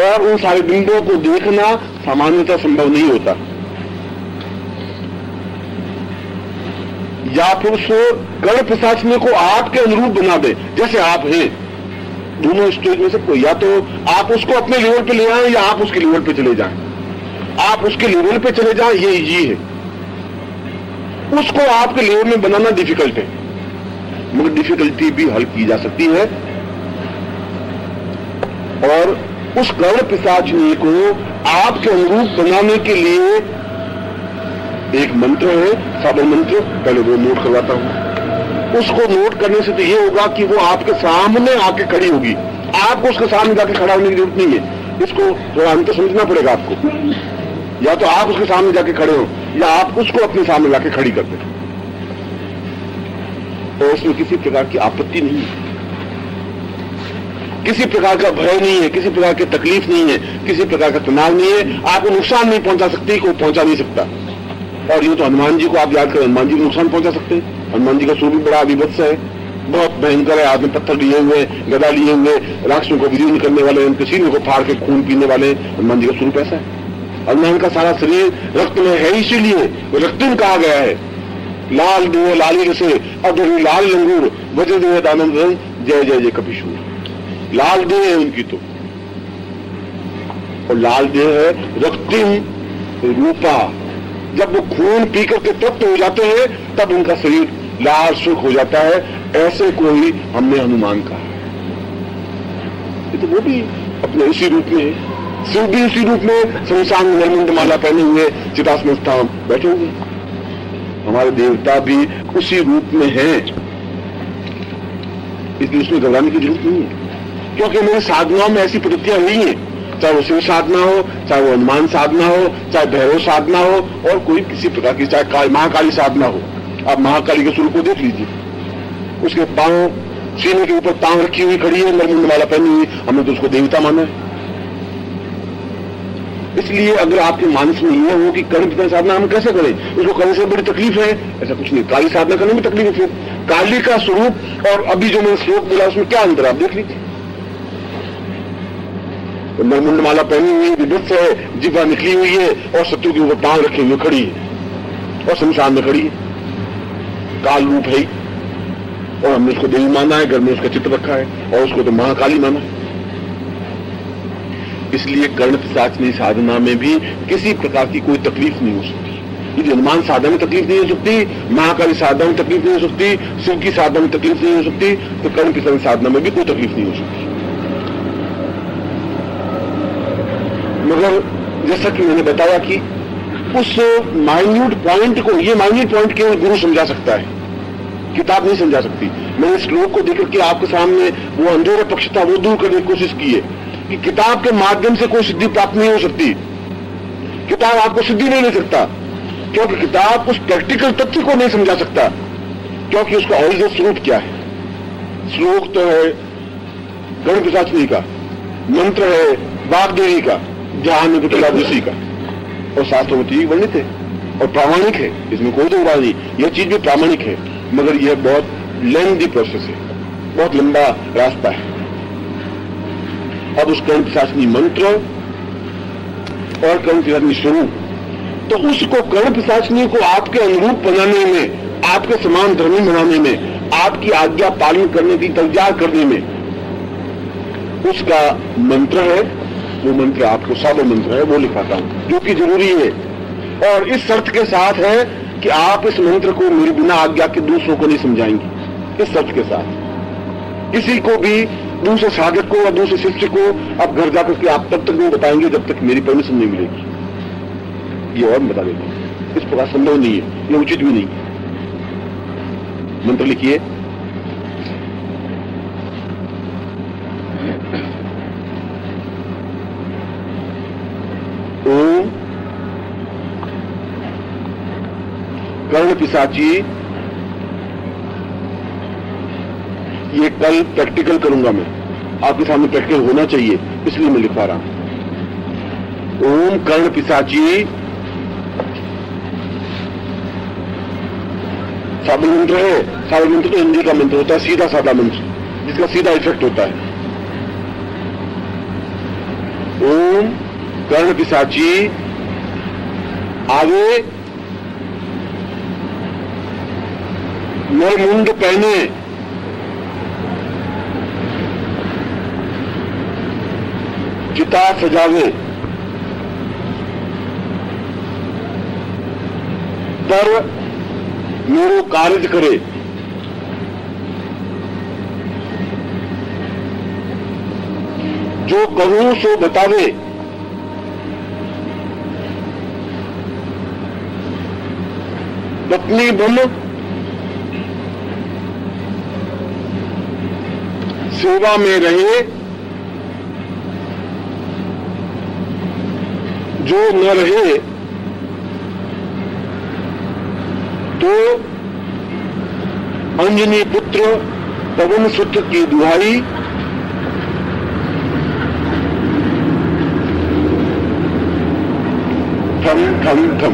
और उन सारे बिंबों को देखना सामान्यतः संभव नहीं होता। या फिर उस कर्ण पिशाचनी को आपके अनुरूप बना दे जैसे आप हैं। दोनों स्टेज में से कोई, या तो आप उसको अपने लेवल पे ले आए या आप उसके लेवल पे चले जाएं। आप उसके लेवल पे चले जाएं, ये इजी है। उसको आपके लेवल में बनाना डिफिकल्ट है, मगर डिफिकल्टी भी हल की जा सकती है। और उस कर्ण पिशाचनी को आपके अनुरूप बनाने के लिए एक मंत्र है, साधन मंत्र, पहले वो नोट करवाता हूं। उसको नोट करने से तो ये होगा कि वो आपके सामने आके खड़ी होगी, आपको उसके सामने जाके खड़ा होने की जरूरत नहीं है। इसको थोड़ा अंतर समझना पड़ेगा आपको। या तो आप उसके सामने जाके खड़े हो या आप उसको अपने सामने जाके खड़ी कर दें, और उसमें किसी प्रकार की आपत्ति नहीं है, किसी प्रकार का भय नहीं है, किसी प्रकार की तकलीफ नहीं है, किसी प्रकार का तनाव नहीं है। आपको नुकसान नहीं पहुंचा सकती, कोई पहुंचा नहीं सकता। और ये तो हनुमान जी को आप याद करें, हनुमान जी को नुकसान पहुंचा सकते हैं। हनुमान जी का स्वरूप भी बड़ा विभत्स है, बहुत भयंकर है। हाथ में पत्थर लिए हुए, गदा लिए हुए, राक्षसों को विलीन करने वाले, उनके सीने को फाड़ के खून पीने वाले, हनुमान जी का स्वरूप ऐसा है। हनुमान का सारा शरीर रक्त में है, इसीलिए रक्तिम कहा गया है। लाल देह लाली रसे अधूरी लाल लंगूर वज्र देह दानंद जय जय जय कपिशूर। लाल देह है उनकी तो, और लाल देह है रक्तिम रूपा। जब वो खून पी करके तृप्त हो जाते हैं तब उनका शरीर लाल सुख हो जाता है। ऐसे कोई हमने हनुमान कहा, ये तो वो भी अपने इसी रूप में है। शिव भी इसी रूप में शमशान में नरमुंड माला पहने हुए चितासनस्थान बैठे हुए। हमारे देवता भी उसी रूप में हैं, इसलिए उसमें घबराने की जरूरत नहीं है। क्योंकि मेरी साधनाओं में ऐसी प्रवृत्तियां नहीं है, चाहे वो शिव साधना हो, चाहे वो हनुमान साधना हो, चाहे भैरव साधना हो, और कोई किसी प्रकार की, चाहे महाकाली साधना हो। आप महाकाली के स्वरूप को देख लीजिए, उसके पांव सीने के ऊपर टांग रखी हुई खड़ी है, नरमुंड माला पहनी हुई, हमने तो उसको देवता माना है। इसलिए अगर आपके मानस में यह हो कि कर्ण पिशाच साधना हम कैसे करें, उसको करने से बड़ी तकलीफ है, ऐसा कुछ नहीं। काली साधना करने में तकलीफ है। फिर काली का स्वरूप और अभी जो मैंने श्लोक बोला उसमें क्या अंतर आप देख लीजिए। नरमुंड माला पहनी हुई विभत्स है, जिह्वा निकली हुई है, और शत्रु के ऊपर टांग रखे हुए खड़ी है, और शमशान में खड़ी है। काल रूप है, और हमने उसको देवी माना है, घर में उसका चित्र रखा है, और उसको तो महाकाली माना है। इसलिए कर्ण पिशाचनी साधना में भी किसी प्रकार की कोई तकलीफ नहीं हो सकती। यदि हनुमान साधना में तकलीफ नहीं हो सकती, महाकाली साधना में तकलीफ नहीं हो सकती, शिव की साधना में तकलीफ नहीं हो सकती, तो कर्ण पिशाचनी साधना में भी कोई तकलीफ नहीं हो सकती। मगर जैसा कि मैंने बताया कि उस माइन्यूट पॉइंट को, ये माइन्यूट पॉइंट केवल गुरु समझा सकता है, किताब नहीं समझा सकती। मैंने श्लोक को देकर के आपके सामने वो अंधेरा पक्ष था वो दूर करने की कोशिश की है कि किताब के माध्यम से कोई सिद्धि प्राप्त नहीं हो सकती। किताब आपको सिद्धि नहीं ले सकता, क्योंकि किताब उस प्रैक्टिकल तथ्य को नहीं समझा सकता, क्योंकि उसका ओरिजिनल स्वरूप क्या है। श्लोक तो है कर्ण पिशाचनी का, मंत्र है वाग्देवी का, ध्यान है विकलादृषि का, और शास्त्रों में ठीक वर्णित है और प्रामाणिक है, इसमें कोई दो बात नहीं, यह चीज भी प्रामाणिक है, मगर यह बहुत लेंथी प्रोसेस है, बहुत लंबा रास्ता है। अब उस कर्ण पिशाचिनी मंत्र और कर्ण पिशाचिनी स्वरूप, तो उसको कर्ण पिशाचिनी को आपके अनुरूप बनाने में, आपके समान धर्मी बनाने में, आपकी आज्ञा पालन करने की तैयार करने में उसका मंत्र है, वो मंत्र आपको साबल मंत्र है, वो लिखाता हूं, जो कि जरूरी है। और इस शर्त के साथ है कि आप इस मंत्र को मेरे बिना आज्ञा के दूसरों को नहीं समझाएंगे। इस शर्त के साथ किसी को भी, दूसरे साधक को या दूसरे शिष्य को आप घर जाकर के आप तब तक नहीं बताएंगे जब तक मेरी परमिशन नहीं मिलेगी। ये और बता देंगे, इस प्रकार संभव नहीं है, ये उचित भी नहीं है। मंत्र लिखिए। ओम कर्ण पिशाची, ये कल प्रैक्टिकल करूंगा मैं, आपके सामने प्रैक्टिकल होना चाहिए, इसलिए मैं लिखवा रहा हूं। ओम कर्ण पिशाची साबल मंत्र है। साबल मंत्र तो हिंदी का मंत्र होता है, सीधा साधा मंत्र, जिसका सीधा इफेक्ट होता है। ओम कर्ण पिशाची, आगे नरमुंड पहने, चिता सजावे, पर मेरो कार्य करे, जो कहूं सो बतावे, पत्नी बन सेवा में रहे, जो न रहे तो अंजनी पुत्र पवन सुत की दुहाई, ठम ठम ठम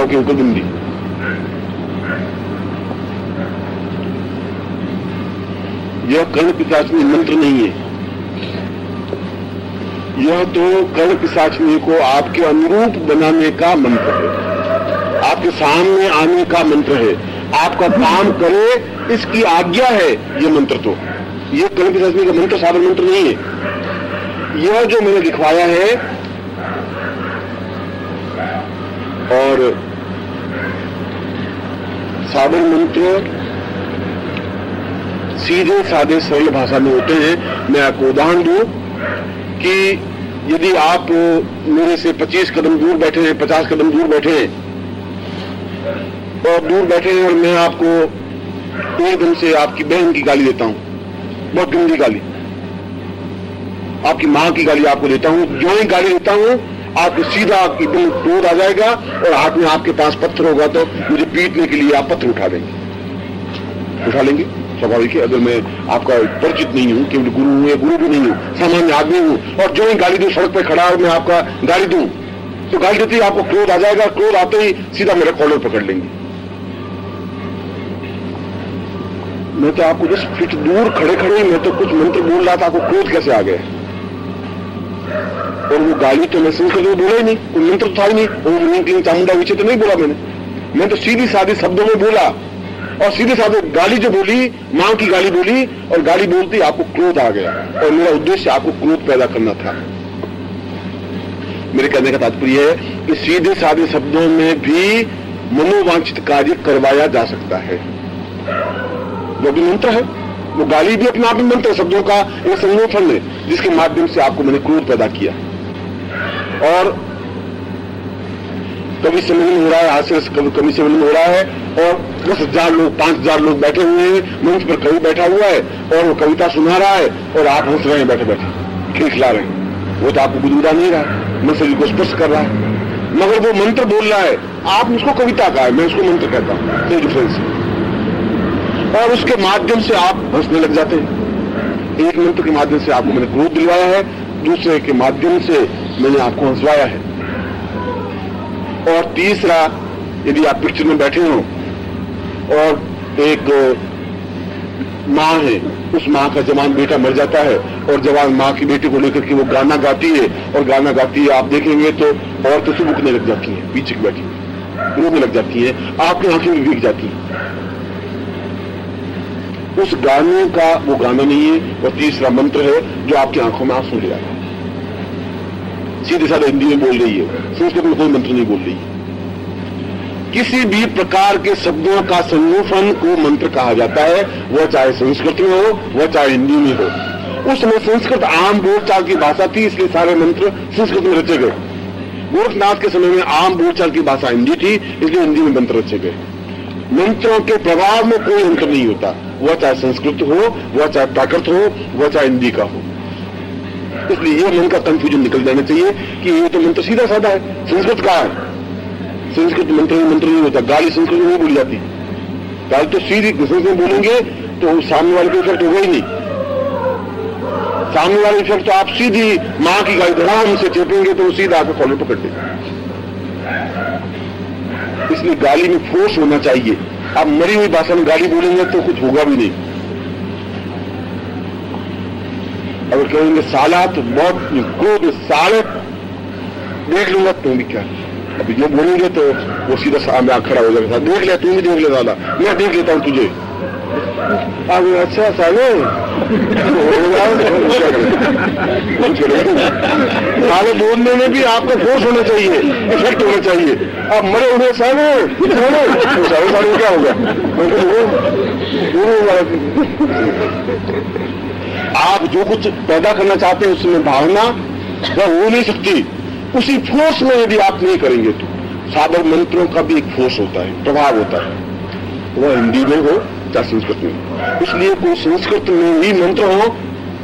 के ऊपर बिंदी। यह कर्ण पिशाचिनी मंत्र नहीं है, यह तो कर्ण पिशाचिनी को आपके अनुरूप बनाने का मंत्र है, आपके सामने आने का मंत्र है, आपका काम करे इसकी आज्ञा है ये मंत्र। तो ये कर्ण पिशाचिनी का मंत्र साबल मंत्र नहीं है। यह जो मैंने लिखवाया है और साबल मंत्र सीधे साधे सरल भाषा में होते हैं। मैं आपको उदाहरण दूं कि यदि आप मेरे से 25 कदम दूर बैठे हैं, 50 कदम दूर बैठे हैं और और मैं आपको एकदम से आपकी बहन की गाली देता हूं, बहुत गंदी गाली, आपकी मां की गाली आपको देता हूं, जो ही गाली देता हूं आपको सीधा एकदम क्रोध आ जाएगा और हाथ में आपके पास पत्थर होगा तो मुझे पीटने के लिए आप पत्थर उठा लेंगे। स्वाभाविक है, अगर मैं आपका परिचित नहीं हूं, केवल गुरु हूं या गुरु भी नहीं हूं, सामान्य आदमी हूं, और जो ही गाली दूं, सड़क पे खड़ा और मैं आपका गाली दूं तो गाली देते ही आपको क्रोध आ जाएगा, क्रोध आते ही सीधा मेरा कॉलर पकड़ लेंगे। मैं तो आपको 10 फीट दूर खड़े मैं तो कुछ मंत्र बोल रहा था, आपको क्रोध कैसे आ गया? और वो गाली तो मैं संस्कृत में बोला ही नहीं, कोई मंत्र तो था ही नहीं, ओम ह्रीं क्लीं चामुंडा विचे तो नहीं बोला मैं तो सीधी सादी शब्दों में बोला और सीधे साधे गाली जो बोली, मां की गाली बोली और गाली बोलती आपको क्रोध आ गया और मेरा उद्देश्य आपको क्रोध पैदा करना था। मेरे कहने का तात्पर्य है कि सीधे साधे शब्दों में भी मनोवांछित कार्य करवाया जा सकता है, वो भी मंत्र है, वो गाली भी अपने आप में मंत्र शब्दों का एक संगठन है जिसके माध्यम से आपको मैंने क्रोध पैदा किया। और कभी सम्मेलन हो रहा है, हास्य कभी सम्मेलन हो रहा है और 10,000 लोग 5,000 लोग बैठे हुए हैं, मंच पर कवि बैठा हुआ है और वो कविता सुना रहा है और आप हंस रहे हैं, बैठे बैठे खिलखिला रहे हैं, वो तो आपको गुदगुदा नहीं रहा है, मन शरीर को स्पर्श कर रहा है, मगर वो मंत्र बोल रहा है, आपने उसको कविता कहा है, मैं उसको मंत्र कहता हूं, कोई डिफरेंस है। और उसके माध्यम से आप हंसने लग जाते हैं। एक मंत्र के माध्यम से आपको मैंने क्रोध दिलवाया है, दूसरे के माध्यम से मैंने आपको हंसवाया है। और तीसरा, यदि आप पिक्चर में बैठे हो और एक माँ है, उस माँ का जवान बेटा मर जाता है और जवान माँ की बेटी को लेकर के वो गाना गाती है, और गाना गाती है, आप देखेंगे तो औरतें सुबकने लग जाती हैं, पीछे बैठी रोने लग जाती है, आपकी आंखें भी भीग जाती हैं। उस गाने का वो गाना नहीं है। और तीसरा मंत्र है जो आपकी आंखों में आंसू ले आता है। सीधे साधे हिंदी में बोल रही है, संस्कृत में कोई मंत्र नहीं बोल रही है। किसी भी प्रकार के शब्दों का संयोजन को मंत्र कहा जाता है, वह चाहे संस्कृत में हो, वह चाहे हिंदी में हो। उस समय संस्कृत आम बोलचाल की भाषा थी, इसलिए सारे मंत्र संस्कृत में रचे गए। गोरखनाथ के समय में आम बोलचाल की भाषा हिंदी थी, इसलिए हिंदी में मंत्र रचे गए। मंत्रों के प्रभाव में कोई अंतर नहीं होता, वह चाहे संस्कृत हो, वह चाहे प्राकृत हो, वह चाहे हिंदी का हो। इसलिए यह मन का कंफ्यूजन निकल जाना चाहिए कि ये तो मंत्र सीधा साधा है, संस्कृत का है। संस्कृत मंत्र नहीं होता, गाली संस्कृत में नहीं बोली जाती। गाली तो सीधी संस्कृत में बोलेंगे तो सामने वाले को इफेक्ट होगा ही नहीं। सामने वाले इफेक्ट तो आप सीधी माँ की गाली धड़ाम से चेपेंगे तो वो सीधा आपको कॉलर पकड़ देगा। इसलिए गाली में फोर्स होना चाहिए। आप मरी हुई भाषा में गाली बोलेंगे तो कुछ होगा भी नहीं। अगर कहेंगे साला तो बहुत क्रोध साले देख लूंगा तुम भी क्या, अभी जो बोलेंगे तो वो सीधा सामने खड़ा हो जाएगा, देख ले, तुम भी देख ले साला, मैं देख लेता हूं तुझे। अब अच्छा साले साले बोलने में भी आपको फोर्स होना चाहिए, इफेक्ट होना चाहिए। अब मरे हुए साले साले क्या होगा? आप जो कुछ पैदा करना चाहते हैं उसमें भावना वह हो नहीं सकती। उसी फोर्स में यदि आप नहीं करेंगे तो साधक मंत्रों का भी एक फोर्स होता है, प्रभाव होता है, वह हिंदी में हो चाहे संस्कृत में। इसलिए कोई संस्कृत में ही मंत्र हो,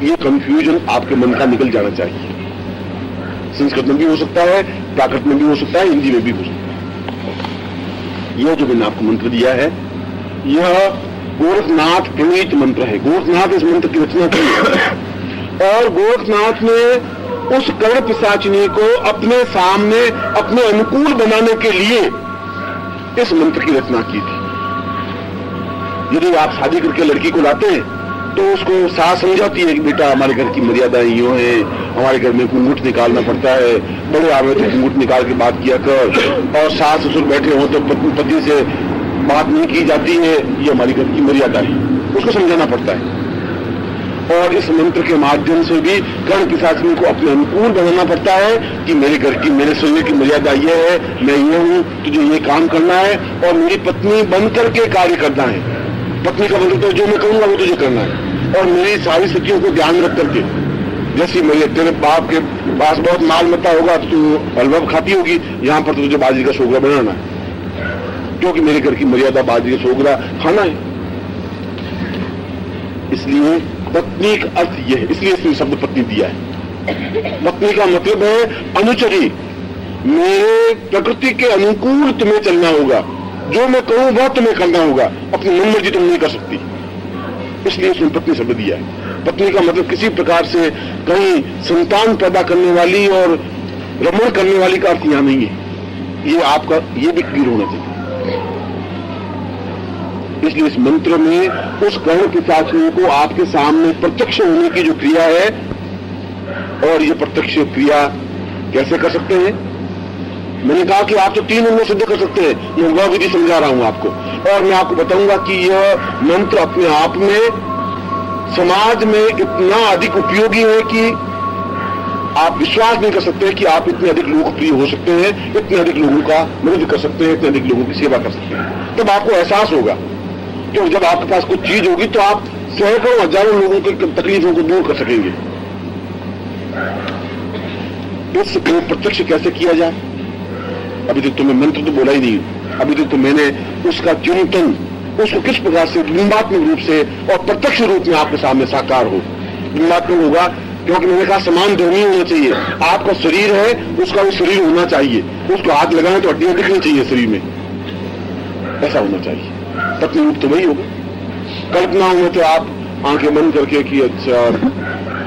ये कंफ्यूजन आपके मन का निकल जाना चाहिए। संस्कृत में भी हो सकता है, प्राकृत में भी हो सकता है, हिंदी में भी हो सकता है। यह जो मैंने आपको मंत्र दिया है, यह गोरखनाथ प्रणीत मंत्र है। गोरखनाथ इस मंत्र की रचना की और गोरखनाथ ने उस कर्ण पिशाचिनी को अपने सामने अपने अनुकूल बनाने के लिए इस मंत्र की रचना की थी। यदि आप शादी करके लड़की को लाते हैं तो उसको सास समझाती है कि बेटा हमारे घर की मर्यादा यूं है, हमारे घर में घूंघट निकालना पड़ता है, बड़े आवे तो घूंघट निकाल के बात किया कर, और सास ससुर बैठे हो तो पति से बात नहीं की जाती है, ये हमारी घर की मर्यादा है, उसको समझाना पड़ता है। और इस मंत्र के माध्यम से भी कर्ण पिशाचिनी को अपने अनुकूल बनाना पड़ता है कि मेरे घर की, मेरे शरीर की मर्यादा ये है, मैं ये हूं, तुझे ये काम करना है और मेरी पत्नी बन करके कार्य करना है। पत्नी का मतलब तो जो मैं कहूंगा वो तुझे करना है, और मेरी सारी स्थितियों को ध्यान रख करके, जैसी मेरे तेरे बाप के पास बहुत माल मता होगा तो तू हलवा खाती होगी, यहाँ पर तो तुझे बाजरी का सोगरा बनाना है, क्योंकि मेरे घर की मर्यादा बाजरी का सोगरा खाना है। इसलिए पत्नी का अर्थ यह है, इसलिए इसने शब्द पत्नी दिया है। पत्नी का मतलब है अनुचरी, मेरे प्रकृति के अनुकूल तुम्हें चलना होगा, जो मैं कहूं वह तुम्हें करना होगा, अपनी मनमर्जी तुम नहीं कर सकती। इसलिए इसने पत्नी शब्द दिया है। पत्नी का मतलब किसी प्रकार से कहीं संतान पैदा करने वाली और रमण करने वाली का अर्थ यहां नहीं है। ये आपका ये भी क्लियर होना चाहिए। इसलिए इस मंत्र में उस कर्ण पिशाचिनी को आपके सामने प्रत्यक्ष होने की जो क्रिया है, और ये प्रत्यक्ष क्रिया कैसे कर सकते हैं? मैंने कहा कि आप तो 3 अंगों सिद्ध कर सकते हैं, मैं वह विधि समझा रहा हूं आपको, और मैं आपको बताऊंगा कि यह मंत्र अपने आप में समाज में इतना अधिक उपयोगी है कि आप विश्वास नहीं कर सकते कि आप इतने अधिक लोकप्रिय हो सकते हैं, इतने अधिक लोगों का मदद कर सकते हैं, इतने अधिक लोगों की सेवा कर सकते हैं। तब आपको एहसास होगा कि जब आपके पास कुछ चीज होगी तो आप सैकड़ों हजारों लोगों की तकलीफों को दूर कर सकेंगे। इसको प्रत्यक्ष कैसे किया जाए? अभी तक तो मैं मंत्र तो बोला ही नहीं, अभी तक तो मैंने उसका चिंतन, उसको किस प्रकार से बिंबात्मक रूप से और प्रत्यक्ष रूप में आपके सामने साकार हो। बिंबात्मक होगा क्योंकि मैंने कहा समान धर्मी होना चाहिए। आपका शरीर है, उसका भी शरीर होना चाहिए, उसको हाथ लगाएं तो हड्डियां दिखनी चाहिए शरीर में, ऐसा होना चाहिए। पत्नी रूप तो वही होगा। कल्पना में तो आप आंखें बंद करके कि अच्छा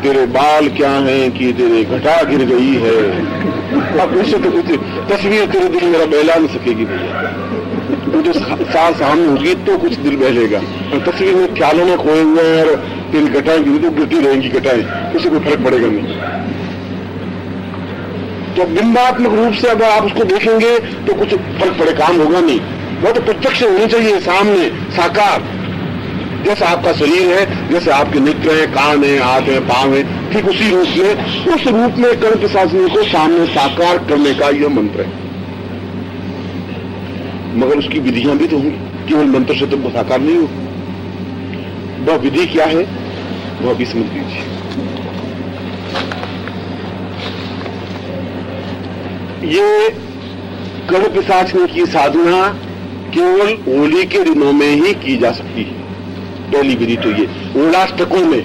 तेरे बाल क्या हैं कि तेरे घटा गिर गई है, अब उससे तो कुछ तस्वीर तेरे दिल मेरा बहला नहीं सकेगी भैया, वो जो साल सामने होगी तो कुछ दिल बहलेगा, और तस्वीर में ख्यालों में खोए हुए हैं और तेरी घटाएं गिरी तो गिरती रहेंगी घटाएं, उससे कोई फर्क पड़ेगा नहीं। तो बिंबात्मक रूप से अगर आप उसको देखेंगे तो कुछ फर्क पड़े काम होगा नहीं, वो तो प्रत्यक्ष होनी चाहिए सामने साकार। जैसा आपका शरीर है, जैसे आपके नेत्र हैं, कान है, हाथ है, पांव है, ठीक उसी रूप में, उस रूप में कर्ण पिशाचिनी को सामने साकार करने का यह मंत्र है। मगर उसकी विधियां भी तो होंगी, केवल मंत्र से तुमको साकार नहीं हो। वह विधि क्या है वह भी समझ लीजिए। ये कर्ण पिशाचिनी की साधना केवल होली के दिनों में ही की जा सकती है। पहली विधि तो ये, होलाष्टकों में,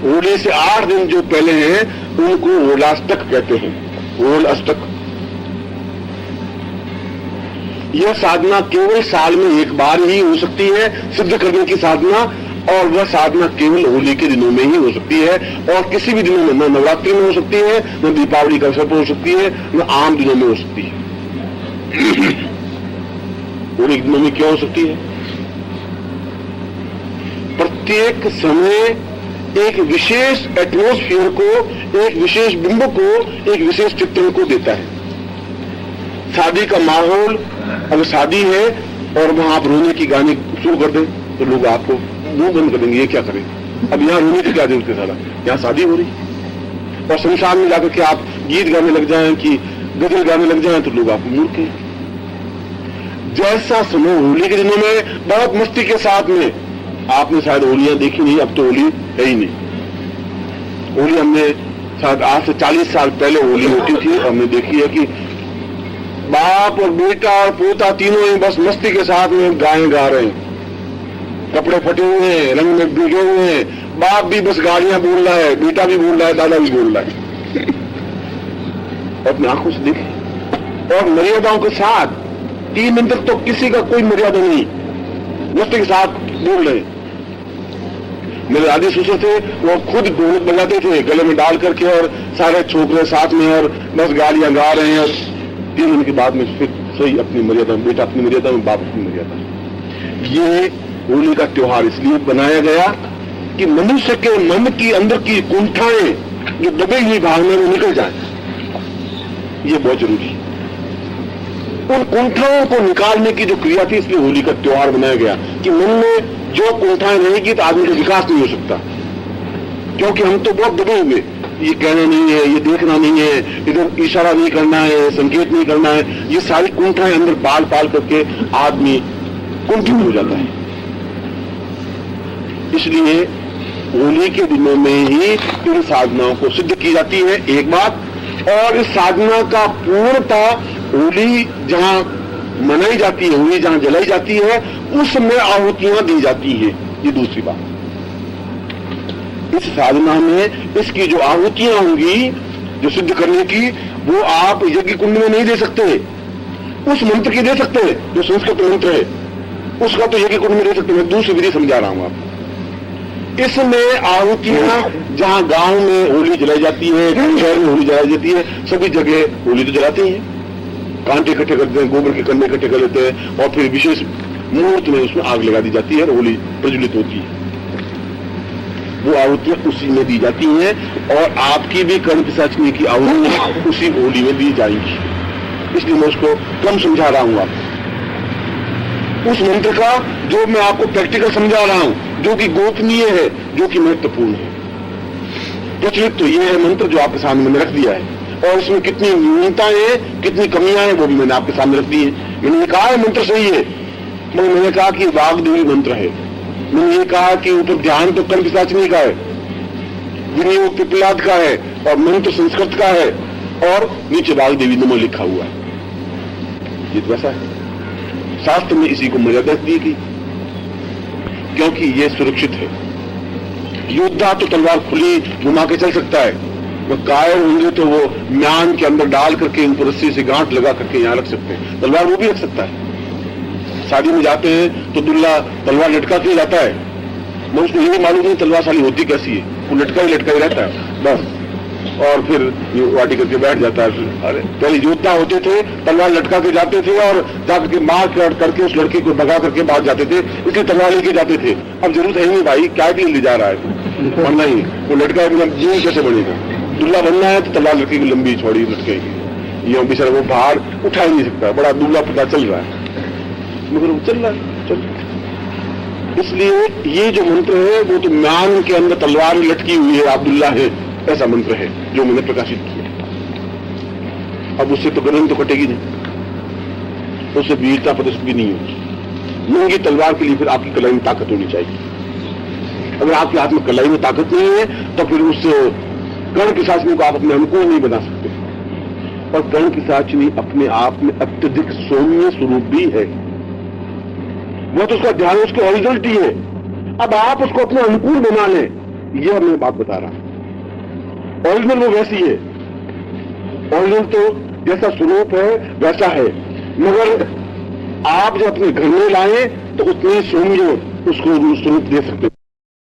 होली से 8 दिन जो पहले हैं उनको होलाष्टक कहते हैं, होल अष्टक। यह साधना केवल साल में एक बार ही हो सकती है सिद्ध करने की साधना, और वह साधना केवल होली के दिनों में ही हो सकती है, और किसी भी दिनों में, न नवरात्रि में हो सकती है, न दीपावली का अवसर पर हो सकती है, न आम दिनों में हो सकती है। होली के दिनों में क्या हो सकती है? प्रत्येक समय एक विशेष एटमॉस्फेयर को, एक विशेष बिंब को, एक विशेष चित्रण को देता है। शादी का माहौल, अगर शादी है और वहां आप रोने की गाने शुरू कर दें तो लोग आपको मुंह बंद कर देंगे, ये क्या करें, अब यहाँ रोने की क्या जरूरत है, साला यहाँ शादी हो रही। और शमशान में जाकर के आप गीत गाने लग जाएं कि गजल गाने लग जाएं तो लोग आपको मूर्ख हैं। जैसा समय होली के दिनों में बहुत मस्ती के साथ में, आपने शायद होलियां देखी नहीं, अब तो होली है ही नहीं। होली हमने शायद आज से 40 साल पहले होली होती थी, हमने देखी है कि बाप और बेटा और पोता तीनों ही बस मस्ती के साथ में गाएं गा रहे हैं, कपड़े फटे हुए हैं, रंग में भीगे हुए हैं, बाप भी बस गालियां बोल रहा है, बेटा भी बोल रहा है, दादा भी बोल रहा है। अपनी आंखों से देखें, और मर्यादाओं के साथ 3 दिन तक तो किसी का कोई मर्यादा नहीं, मस्ती के साथ बोल रहे। मेरे आदि ससुर थे, वो खुद ढोलक बजाते थे गले में डाल करके, और सारे छोकरे साथ में, और बस गालियां गा रहे हैं। 3 दिन के बाद में फिर सही अपनी मर्यादा, बेटा अपनी मर्यादा में, बाप अपनी मर्यादा। ये होली का त्योहार इसलिए बनाया गया कि मनुष्य के मन की अंदर की कुंठाएं जो दबे हुई भावना में निकल जाए, ये बहुत जरूरी है। उन कुंठाओं को निकालने की जो क्रिया थी, इसलिए होली का त्योहार बनाया गया कि मन में जो कुंठाएं रहेगी तो आदमी का विकास नहीं हो सकता, क्योंकि हम तो बहुत दबे हुए, ये कहना नहीं है, ये देखना नहीं है, इधर इशारा नहीं करना है, संकेत नहीं करना है, ये सारी कुंठाएं अंदर पाल पाल करके आदमी कुंठित हो जाता है। इसलिए होली के दिनों में ही इन साधनाओं को सिद्ध की जाती है, एक बात। और इस साधना का पूर्णता होली जहां मनाई जाती है, होली जहां जलाई जाती है, उसमें आहुतियां दी जाती है, ये दूसरी बात। इस साधना में इसकी जो आहुतियां होंगी जो सिद्ध करने की, वो आप यज्ञ कुंड में नहीं दे सकते, उस मंत्र की दे सकते हैं जो संस्कृत मंत्र है, उसका तो यज्ञ कुंड में दे सकते। मैं दूसरी विधि समझा रहा हूं आपको। इसमें आहुतियां जहां गांव में होली जलाई जाती है, शहर में होली जलाई जाती है, सभी जगह होली तो जलाती है, कांटे इकट्ठे करते हैं, गोबर के कंडे इकट्ठे कर लेते हैं, और फिर विशेष मुहूर्त में उसमें आग लगा दी जाती है और होली प्रज्वलित होती है। वो आहुतियां उसी में दी जाती हैं, और आपकी भी कर्ण पिशाचिनी की आहुतियां उसी होली में दी जाएंगी। इसलिए मैं उसको कम समझा रहा हूं आपको। उस मंत्र का जो मैं आपको प्रैक्टिकल समझा रहा हूं, जो कि गोपनीय है, जो कि महत्वपूर्ण है। प्रचलित तो ये है मंत्र जो आपके सामने मैंने रख दिया है, और इसमें कितनी न्यूनताएं हैं, कितनी कमियां हैं, वो भी मैंने आपके सामने रख दी है। मैंने ये कहा है मंत्र सही है, मगर मैंने कहा कि वाग्देवी मंत्र है। मैंने ये कहा कि ऊपर ध्यान तो कर्ण पिशाचिनी का है, विनियोग पिपलाद का है, और मंत्र संस्कृत का है, और नीचे वाग्देवी नमः लिखा हुआ है। ये तो वैसा है, शास्त्र में इसी को मर्यादा दी गई, क्योंकि ये सुरक्षित है। योद्धा तो तलवार खुली घुमा के चल सकता है, वो कायर होंगे तो वो म्यान के अंदर डाल करके उनको रस्सी से गांठ लगा करके यहाँ रख सकते हैं, तलवार वो भी रख सकता है। शादी में जाते हैं तो दुल्हा तलवार लटका के जाता है, मैं उसको यही मालूम नहीं तलवार साली होती कैसी है, वो लटका ही रहता है बस। और फिर ये वाटी करके बैठ जाता है। अरे पहले योद्धा होते थे, तलवार लटका के जाते थे और जाकर के मार करके उस लड़के को भगा करके भाग जाते थे, इसलिए तलवार लेके जाते थे। अब जरूरत है नहीं भाई, क्या के लिए ले जा रहा है, बनना ही वो लटका है, बिना जीवन कैसे बनेगा। दूल्हा बनना है तो तलवार लड़के की लंबी चौड़ी लटकेगी, ये बेचारा वो भार उठा ही नहीं सकता, बड़ा दूल्हा पता चल रहा है, मगर वो चल रहा है, चल। इसलिए ये जो मंत्र है वो तो म्यान के अंदर तलवार लटकी हुई है, अब्दुल्ला है, ऐसा मंत्र है जो मैंने प्रकाशित किया। अब उससे तो गर्दन तो कटेगी नहीं, उससे वीरता प्रदर्शित भी नहीं होगी। नंगी तलवार के लिए फिर आपकी कलाई में ताकत होनी चाहिए। अगर आपके हाथ में कलाई में ताकत नहीं है तो फिर उस कर्ण पिशाचिनी को आप अपने अनुकूल नहीं बना सकते। और कर्ण पिशाचिनी अपने आप में अत्यधिक सौम्य स्वरूप भी है, वो तो उसका ध्यान उसकी ओरिजिनलिटी है। अब आप उसको अपने अनुकूल बना लें, यह मैं बात बता रहा हूं। ओरिजिनल वो वैसी है, ओरिजिनल तो जैसा स्वरूप है वैसा है, मगर आप जब अपने घर में लाए तो उतने सौम्य उसको स्वरूप दे सकते।